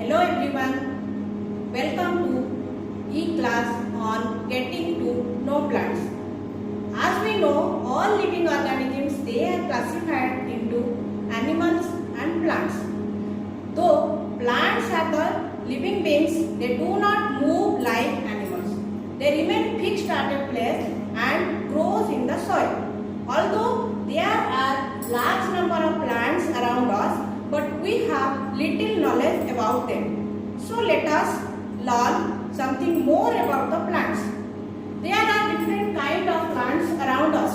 Hello everyone, welcome to e-class on getting to know plants. As we know, all living organisms they are classified into animals and plants. Though plants are the living beings, they do not move like animals. They remain fixed at a place and grows in the soil. Although there are large number of plants around us, but we have little knowledge about them. So let us learn something more about the plants. There are different kinds of plants around us.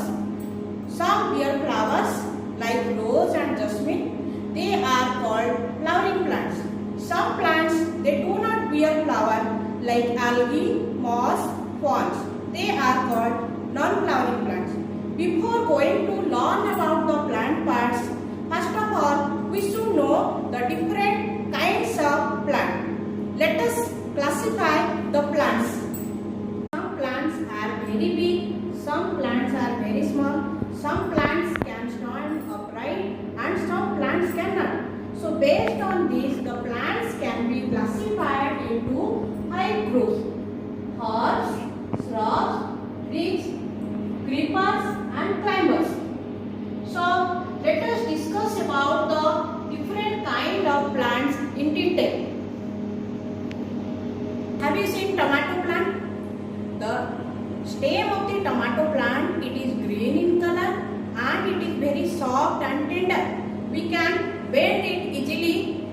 Some bear flowers like rose and jasmine. They are called flowering plants. Some plants they do not bear flower like algae, moss, ferns. They are called non-flowering plants. Before going to learn about the plant parts, first of all, we should know the different kinds of plant. Let us classify the plants. Some plants are very big, some plants are very small, some plants can stand upright and some plants cannot. So based on this, the plants can be classified into 5 groups: herbs, shrubs, trees, creepers and climbers. So let us discuss about the different kind of plants in detail. Have you seen tomato plant? The stem of the tomato plant, it is green in color and it is very soft and tender. We can bend it easily.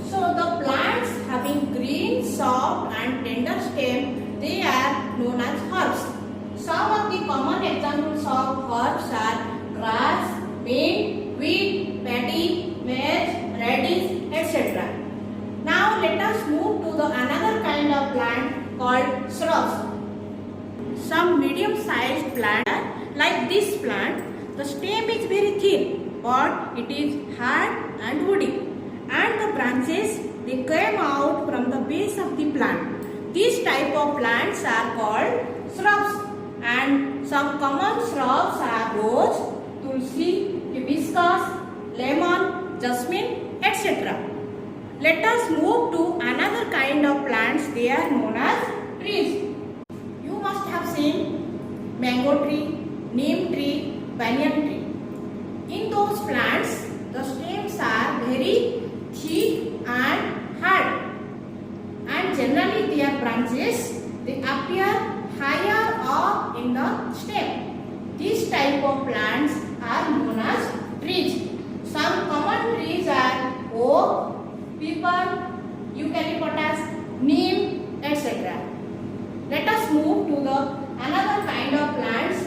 So the plants having green, soft and tender stem, they are known as herbs. Some of the common examples of herbs are grass, mint, wheat, paddy, maize, radish, etc. Now let us move to the another kind of plant called shrubs. Some medium-sized plant like this plant, the stem is very thin but it is hard and woody, and the branches they come out from the base of the plant. These type of plants are called shrubs, and some common shrubs are rose, tulsi, hibiscus, lemon, jasmine, etc. Let us move to another kind of plants. They are known as trees. You must have seen mango tree, neem tree, banyan tree. In those plants, the stems are very thick and hard, and generally their branches they appear higher up in the stem. These type of plants are known as trees. Some common trees are oak, peepal, eucalyptus, neem, etc. Let us move to the another kind of plants.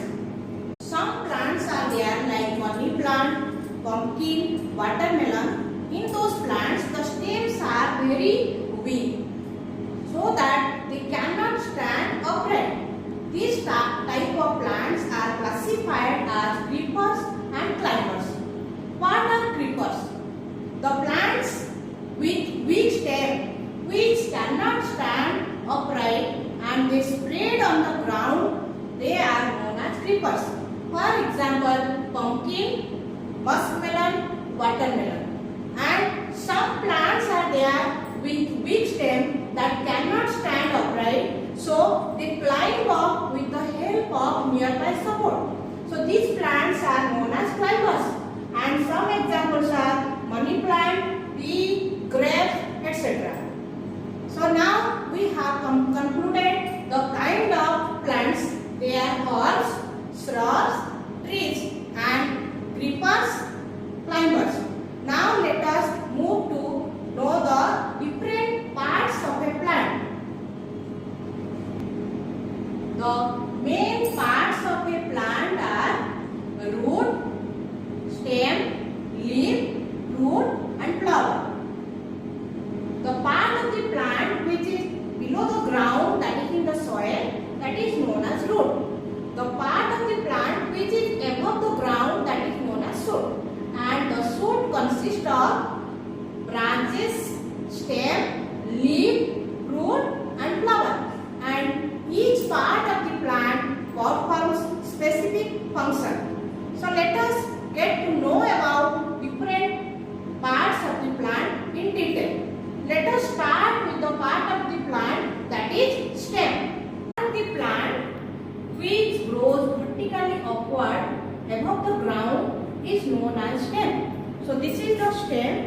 Some plants are there like money plant, pumpkin, watermelon. In those plants, the stems are very weak, so that they cannot stand upright. These type of plants are classified as creepers and climbers. What are creepers? The plants with weak stem which cannot stand upright and they spread on the ground, they are known as creepers. For example, pumpkin, muskmelon, watermelon. And some plants are there with weak stem that cannot stand upright, so they climb up with the help of nearby support. So these plants are known as climbers, and some examples are money plant, tea, grapes, etc. So now we have concluded the kind of plants. They are herbs, shrubs, trees and creepers, climbers. Now let us move to know the different parts of a plant. The main parts of a plant are root, stem, leaf, fruit and flower.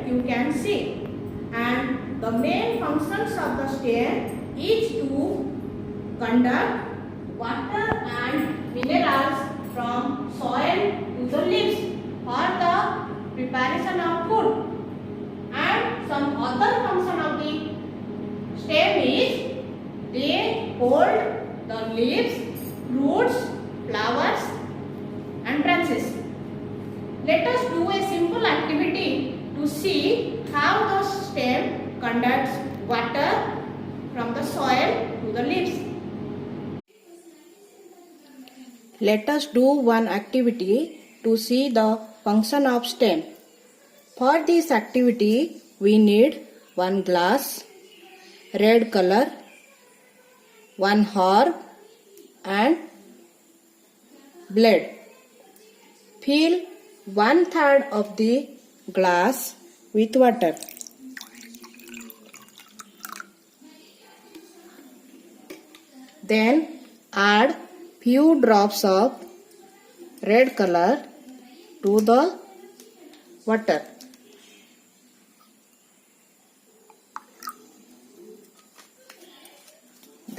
you can see. And the main functions of the stem is to conduct water and minerals from soil to the leaves for the preparation of food. And some other function of the stem is they hold the leaves, roots, flowers and branches. Let us do a simple activity to see how the stem conducts water from the soil to the leaves. Let us do one activity to see the function of stem. For this activity, we need one glass, red color, one herb and blade. Fill 1/3 of the glass with water. Then add few drops of red color to the water.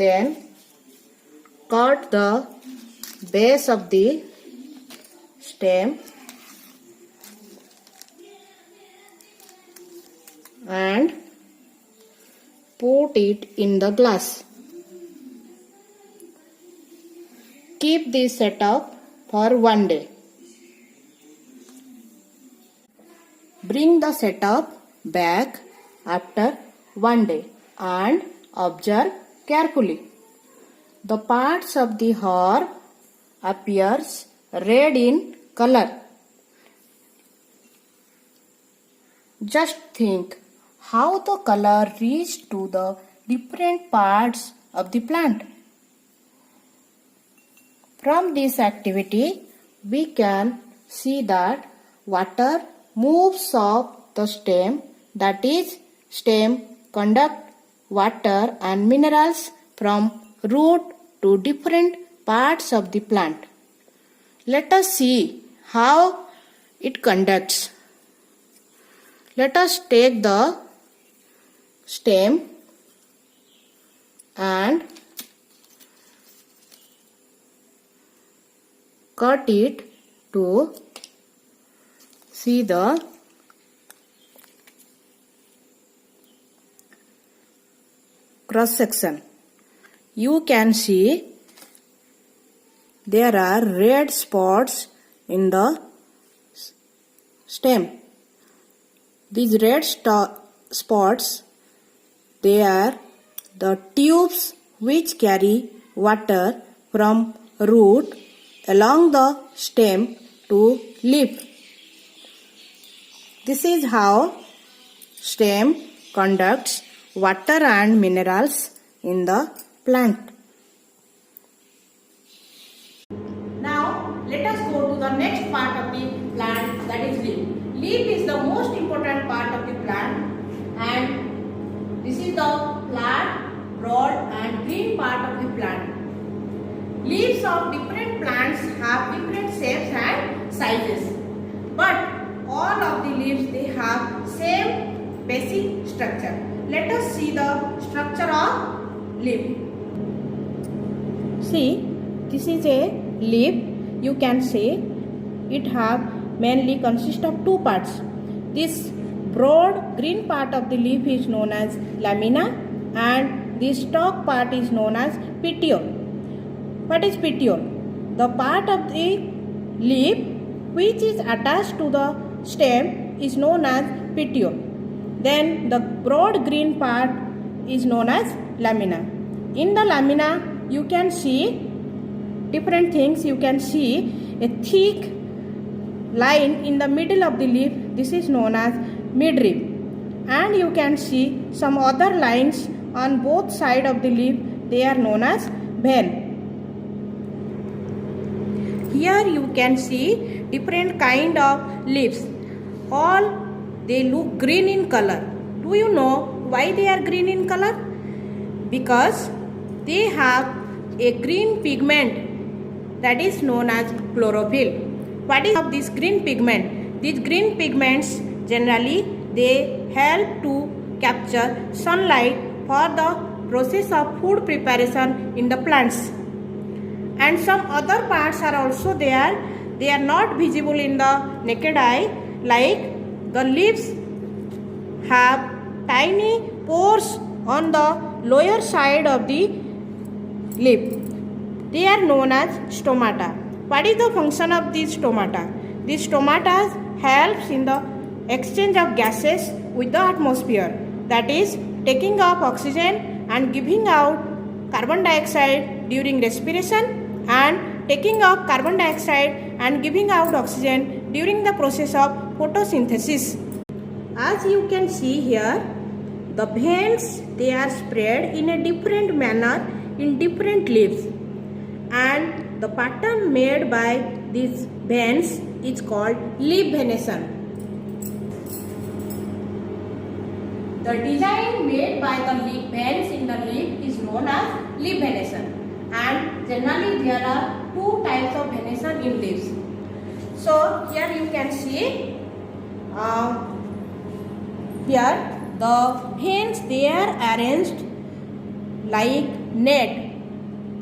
Then cut the base of the stem and put it in the glass. Keep this setup for 1 day. Bring the setup back after 1 day and observe carefully. The parts of the herb appears red in color. Just think how the color reached to the different parts of the plant. From this activity, we can see that water moves up the stem, that is, stem conduct water and minerals from root to different parts of the plant. Let us see how it conducts. Let us take the stem and cut it to see the cross section. You can see there are red spots in the stem. These red spots, they are the tubes which carry water from root along the stem to leaf. This is how stem conducts water and minerals in the plant. Now let us go to the next part of the plant, that is leaf. Leaf is the most important part of the plant, and this is the flat, broad and green part of the plant. Leaves of different plants have different shapes and sizes, but all of the leaves, they have same basic structure. Let us see the structure of leaf. See, this is a leaf. You can see it have mainly consist of two parts. This broad green part of the leaf is known as lamina, and this stalk part is known as petiole. What is petiole? The part of the leaf which is attached to the stem is known as petiole. Then the broad green part is known as lamina. In the lamina, you can see different things. You can see a thick line in the middle of the leaf. This is known as midrib. And you can see some other lines on both sides of the leaf. They are known as vein. Here you can see different kind of leaves. All they look green in color. Do you know why they are green in color? Because they have a green pigment that is known as chlorophyll. What is of this green pigment? These green pigments generally they help to capture sunlight for the process of food preparation in the plants. And some other parts are also there. They are not visible in the naked eye, like the leaves have tiny pores on the lower side of the leaf. They are known as stomata. What is the function of these stomata? These stomata helps in the exchange of gases with the atmosphere, that is taking up oxygen and giving out carbon dioxide during respiration, and taking up carbon dioxide and giving out oxygen during the process of photosynthesis. As you can see here, the veins, they are spread in a different manner in different leaves, and the pattern made by these veins is called leaf venation. The design made by the leaf veins in the leaf is known as leaf venation, and generally there are two types of venation in leaves. So here you can see here the veins, they are arranged like net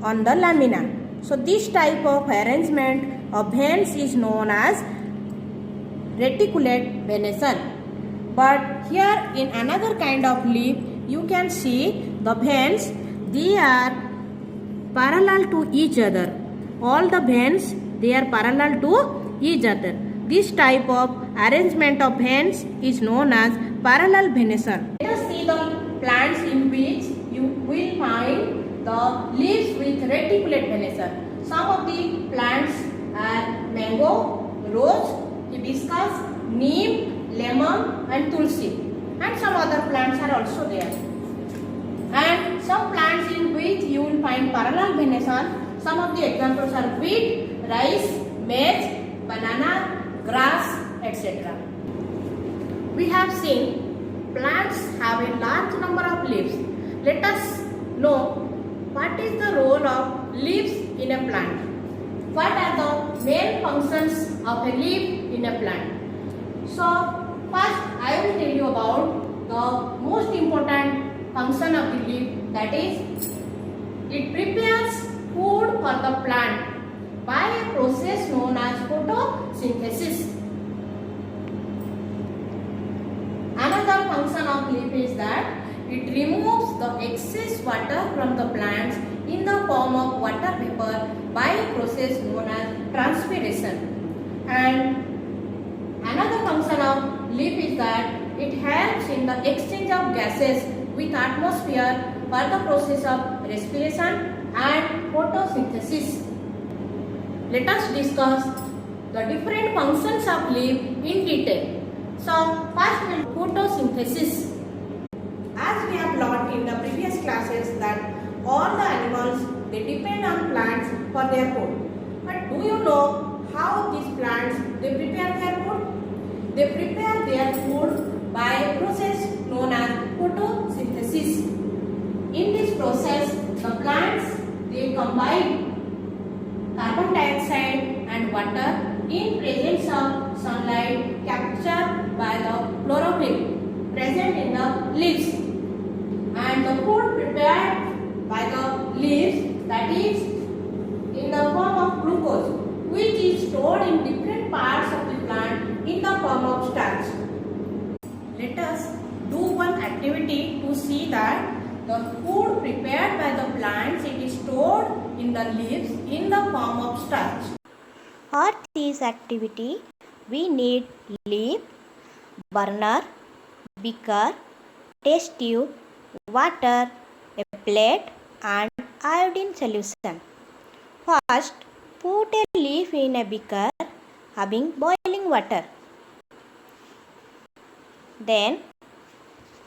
on the lamina. So this type of arrangement of veins is known as reticulate venation. But here in another kind of leaf, you can see the veins, they are parallel to each other. All the veins, they are parallel to each other. This type of arrangement of veins is known as parallel venation. Let us see the plants in which you will find the leaves with reticulate venation. Some of the plants are mango, rose, hibiscus, neem, lemon and tulsi, and some other plants are also there. And some plants in which you will find parallel venation, some of the examples are wheat, rice, maize, banana, grass, etc. We have seen plants have a large number of leaves. Let us know what is the role of leaves in a plant. What are the main functions of a leaf in a plant? So first I will tell you about the most important function of the leaf, that is it prepares food for the plant by a process known as photosynthesis. Another function of leaf is that it removes the excess water from the plants in the form of water vapor by a process known as transpiration. And another function of leaf is that it helps in the exchange of gases with atmosphere for the process of respiration and photosynthesis. Let us discuss the different functions of leaf in detail. So first will photosynthesis. As we have learned in the previous classes that all the animals, they depend on plants for their food. But do you know how these plants, they prepare their food? They prepare their food by a process known as photosynthesis. In this process, the plants, they combine carbon dioxide and water in presence of sunlight captured by the chlorophyll present in the leaves. And the food prepared by the leaves, that is in the form of glucose, which is stored in different parts of the plant in the form of starch. Let us do one activity to see that the food prepared by the plants, it is stored in the leaves in the form of starch. For this activity, we need leaf, burner, beaker, test tube, water, a plate and iodine solution. First, put a leaf in a beaker having boiling water. Then,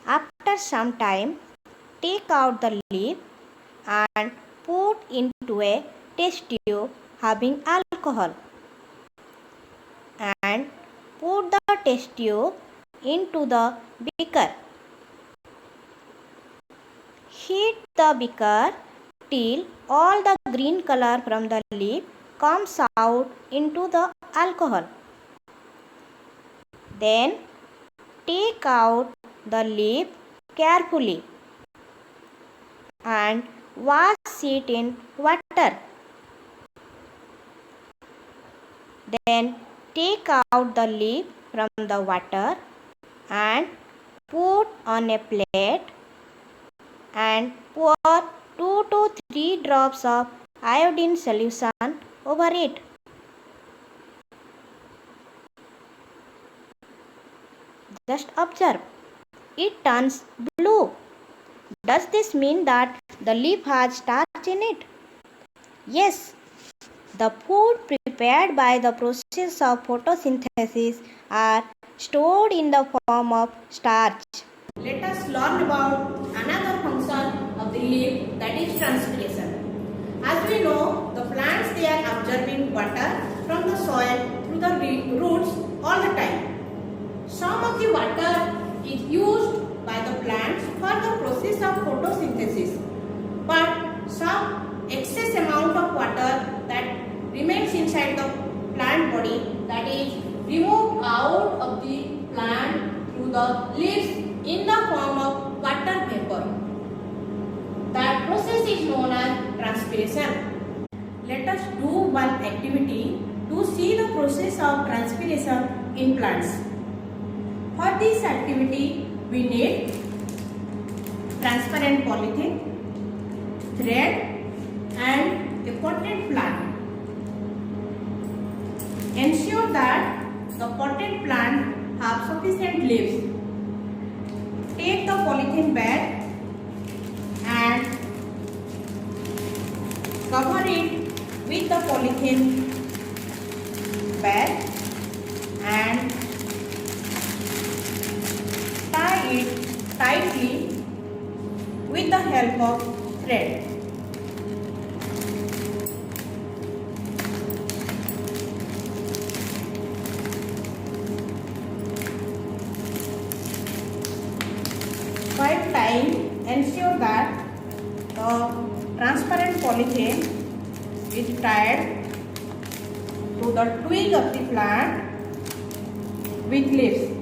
after some time, take out the leaf and put into a test tube having alcohol. And put the test tube into the beaker. Heat the beaker till all the green color from the leaf comes out into the alcohol. Then take out the leaf carefully and wash it in water. Then take out the leaf from the water and put on a plate and pour 2 to 3 drops of iodine solution over it. Just observe, it turns blue. Does this mean that the leaf has starch in it? Yes, the food prepared by the process of photosynthesis are stored in the form of starch. Let us learn about another function of the leaf, that is transpiration. As we know, the plants, they are absorbing water from the soil through the roots all the time. Some of the water is used by the plants for the process of photosynthesis, but some excess amount of water that remains inside the plant body, that is removed out of the plant through the leaves in the form of water vapor. That process is known as transpiration. Let us do one activity to see the process of transpiration in plants. For this activity, we need transparent polythene, thread and a potted plant. Ensure that the potted plant have sufficient leaves. Take the polythene bag and cover it with the polythene bag and tie it tightly with the help of thread. While tying, ensure that the transparent polythene is tied to the twig of the plant with leaves.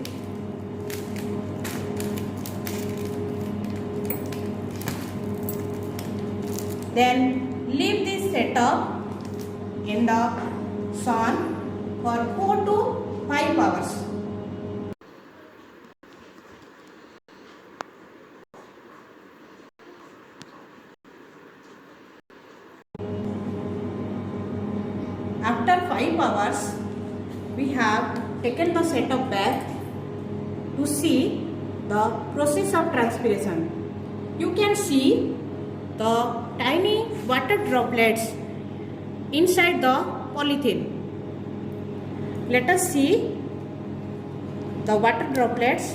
Then leave this setup in the sun for 4 to 5 hours. After 5 hours, we have taken the setup back to see the process of transpiration. You can see the tiny water droplets inside the polythene. Let us see the water droplets.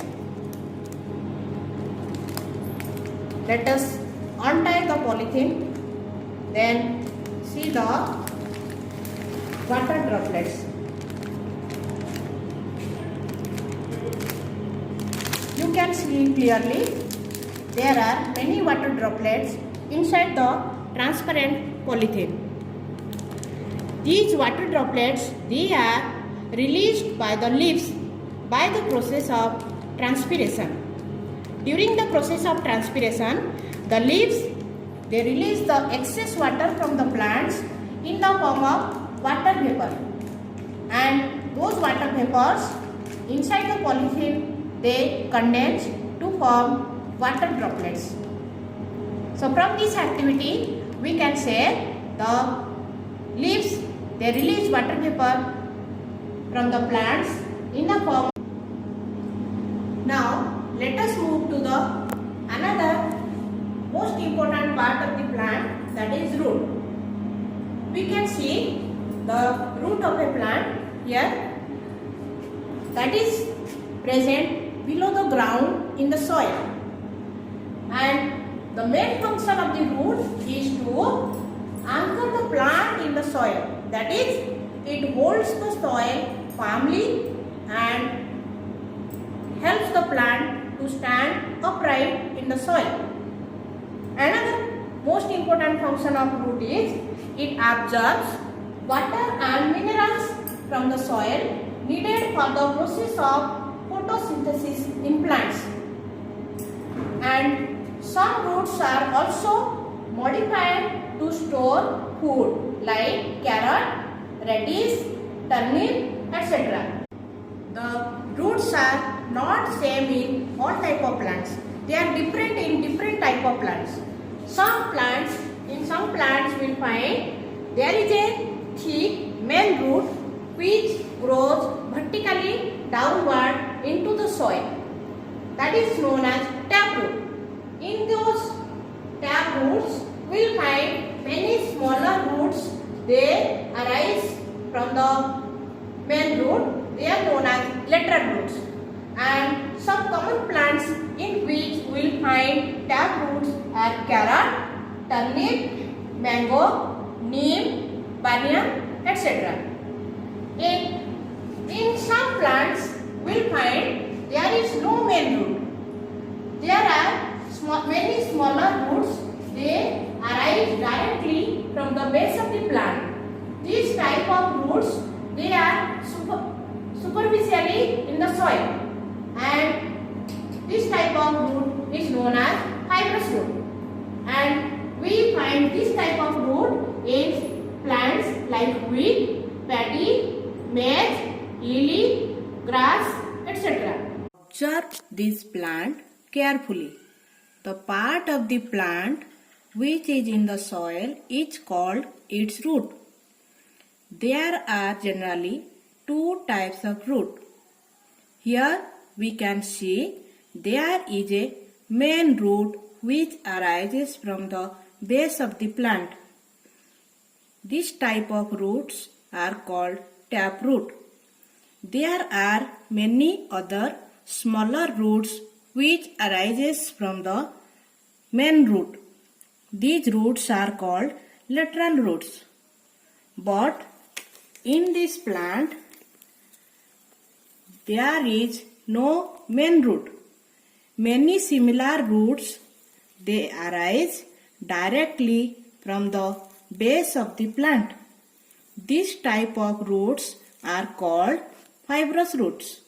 Let us untie the polythene, then see the water droplets. You can see clearly there are many water droplets inside the transparent polythene. These water droplets, they are released by the leaves by the process of transpiration. During the process of transpiration, the leaves, they release the excess water from the plants in the form of water vapor, and those water vapors inside the polythene, they condense to form water droplets. So from this activity, we can say the leaves, they release water vapor from the plants in the form. Now let us move to the another most important part of the plant, that is root. We can see the root of a plant here, that is present below the ground in the soil, and the main function of the root is to anchor the plant in the soil. That is, it holds the soil firmly and helps the plant to stand upright in the soil. Another most important function of root is it absorbs water and minerals from the soil needed for the process of photosynthesis in plants. And some roots are also modified to store food like carrot, radish, turnip, etc. The roots are not same in all type of plants. They are different in different type of plants. In some plants will find there is a thick main root which grows vertically downward into the soil. That is known as taproot. In those taproots, we will find many smaller roots. They arise from the main root. They are known as lateral roots. And some common plants in which we will find taproots are carrot, turnip, mango, neem, banyan, etc. In some plants, we will find there is no main root. There are many smaller roots. They arise directly from the base of the plant. These type of roots, they are superficially in the soil, and this type of root is known as fibrous root. And we find this type of root in plants like wheat, paddy, maize, lily, grass, etc. Observe this plant carefully. The part of the plant which is in the soil is called its root. There are generally two types of root. Here we can see there is a main root which arises from the base of the plant. This type of roots are called taproot. There are many other smaller roots which arises from the main root. These roots are called lateral roots. But in this plant, there is no main root. Many similar roots, they arise directly from the base of the plant. This type of roots are called fibrous roots.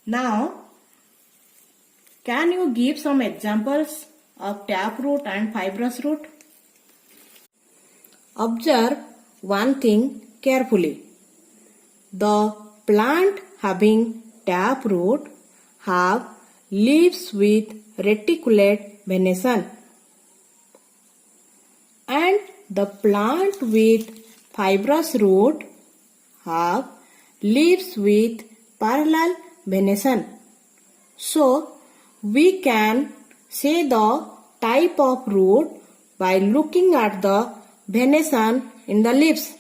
Now, can you give some examples of taproot and fibrous root? Observe one thing carefully. The plant having taproot have leaves with reticulate venation, and the plant with fibrous root have leaves with parallel venation. So, we can say the type of root by looking at the venation in the leaves.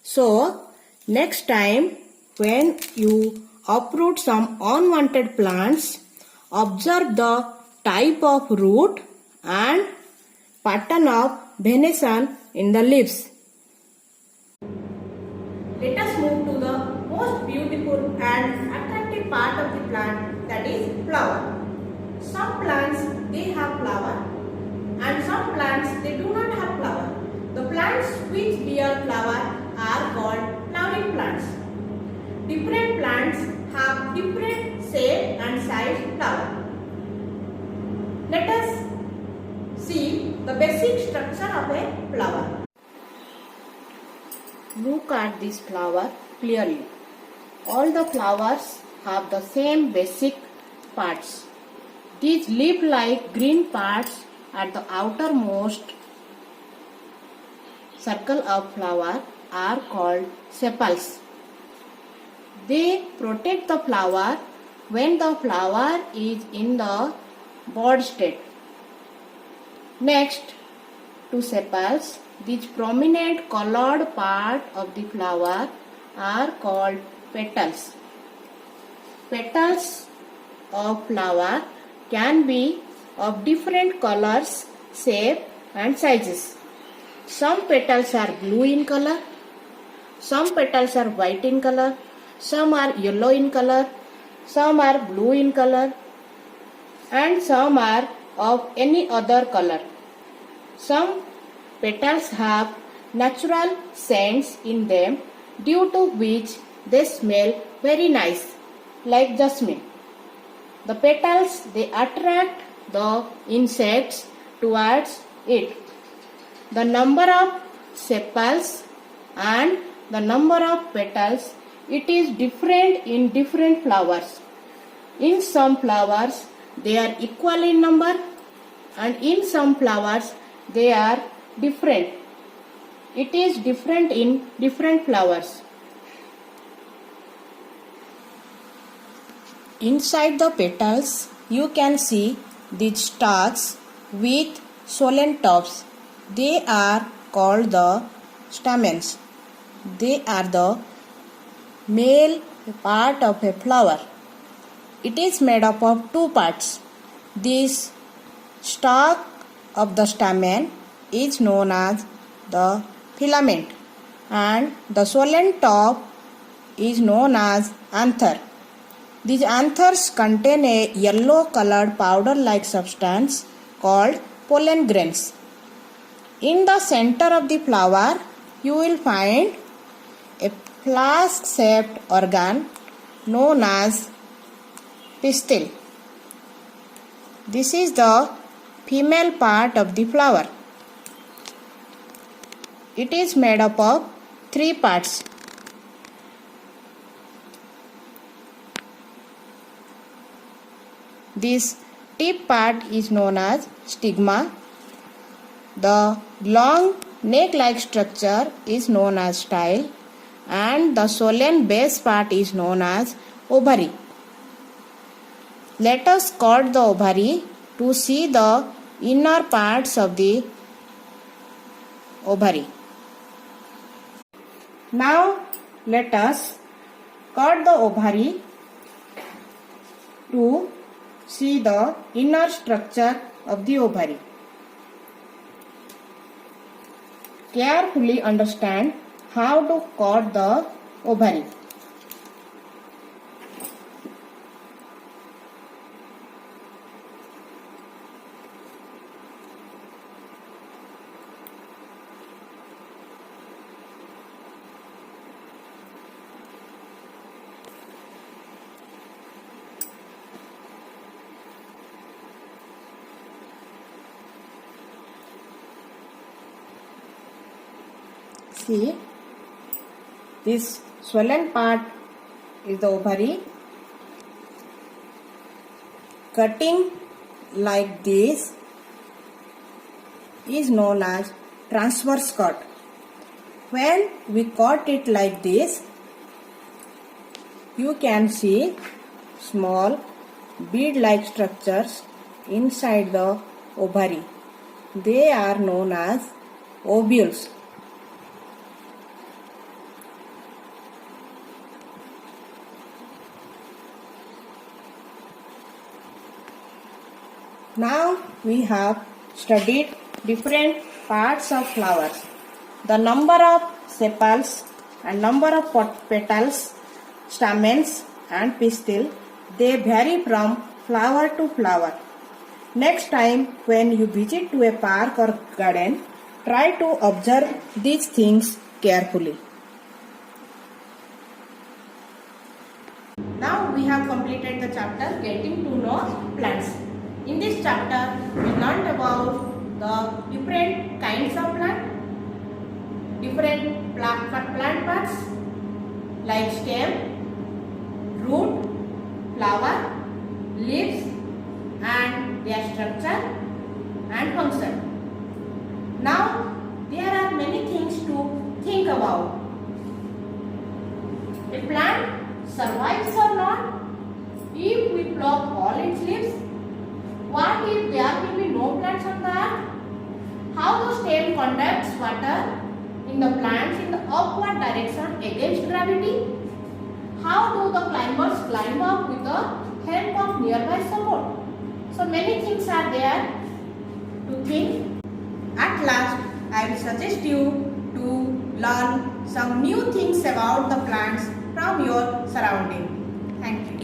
So, next time when you uproot some unwanted plants, observe the type of root and pattern of venation in the leaves. Let us move to the most beautiful and attractive part of the plant, that is flower. Some plants they have flower and some plants they do not have flower. The plants which bear flower are called flowering plants. Different plants have different shape and size flower. Let us see the basic structure of a flower. Look at this flower clearly. All the flowers have the same basic parts. These leaf-like green parts at the outermost circle of flower are called sepals. They protect the flower when the flower is in the bud state. Next to sepals, these prominent colored part of the flower are called petals. Petals of flower can be of different colors, shape and sizes. Some petals are blue in color, some petals are white in color, some are yellow in color, some are blue in color, and some are of any other color. Some petals have natural scents in them, due to which they smell very nice. like jasmine. The petals, they attract the insects towards it. The number of sepals and the number of petals, it is different in different flowers. In some flowers, they are equal in number, and in some flowers, they are different. It is different in different flowers. Inside the petals, you can see these stalks with swollen tops. They are called the stamens. They are the male part of a flower. It is made up of two parts. This stalk of the stamen is known as the filament, and the swollen top is known as anther. These anthers contain a yellow colored powder like substance called pollen grains. In the center of the flower, you will find a flask shaped organ known as pistil. This is the female part of the flower. It is made up of three parts. This tip part is known as stigma. The long neck-like structure is known as style, and the swollen base part is known as ovary. Let us cut the ovary to see the inner parts of the ovary. Now let us cut the ovary to see the inner structure of the ovary. Carefully understand how to cut the ovary. See, this swollen part is the ovary. Cutting like this is known as transverse cut. When we cut it like this, you can see small bead-like structures inside the ovary. They are known as ovules. Now we have studied different parts of flowers. The number of sepals and number of petals, stamens and pistil, they vary from flower to flower. Next time when you visit to a park or garden, try to observe these things carefully. Now we have completed the chapter Getting to Know Plants. In this chapter, we learned about the different kinds of plant, different plant parts like stem, root, flower, leaves and their structure and function. Now, there are many things to think about. A plant survives or not if we pluck all its leaves? What if there will be no plants on the earth? How the stem conducts water in the plants in the upward direction against gravity? How do the climbers climb up with the help of nearby support? So many things are there to think. At last, I will suggest you to learn some new things about the plants from your surrounding. Thank you.